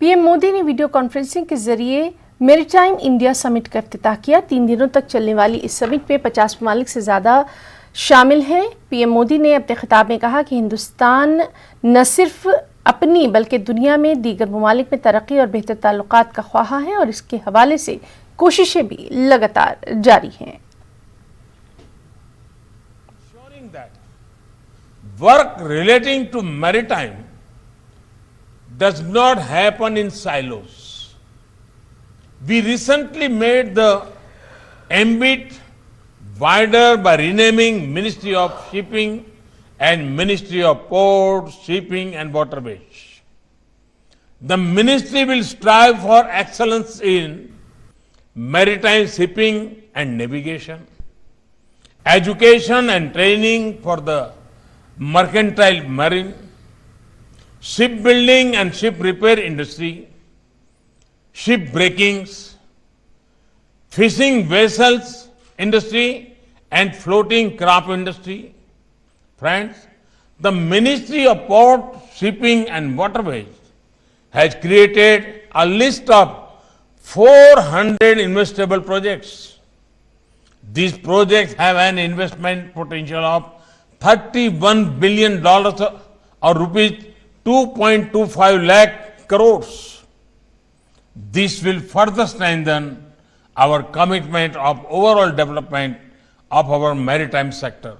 PM Modi ने video conferencing के जरिए मैरीटाइम इंडिया समिट का इफ्तिताह किया। 3 दिनों तक चलने वाली इस समिट में 50 ममालिक से ज़्यादा शामिल हैं। पीएम मोदी ने अपने खिताब में कहा कि हिंदुस्तान न सिर्फ अपनी बल्कि दुनिया में दीगर ममालिक में तरक्की और बेहतर ताल्लुकात का ख्वाहा है और इसके हवाले से कोशिशें भी लगातार जारी हैं। Work relating to maritime does not happen in silos. We recently made the ambit wider by renaming Ministry of Shipping and Ministry of Ports, Shipping and Waterways. The ministry will strive for excellence in maritime shipping and navigation, education and training for the mercantile marine, shipbuilding and ship repair industry, ship breakings, fishing vessels industry and floating craft industry. Friends, the Ministry of Port, Shipping and Waterways has created a list of 400 investable projects. These projects have an investment potential of $31 billion or rupees 2.25 lakh crores. This will further strengthen our commitment of overall development of our maritime sector.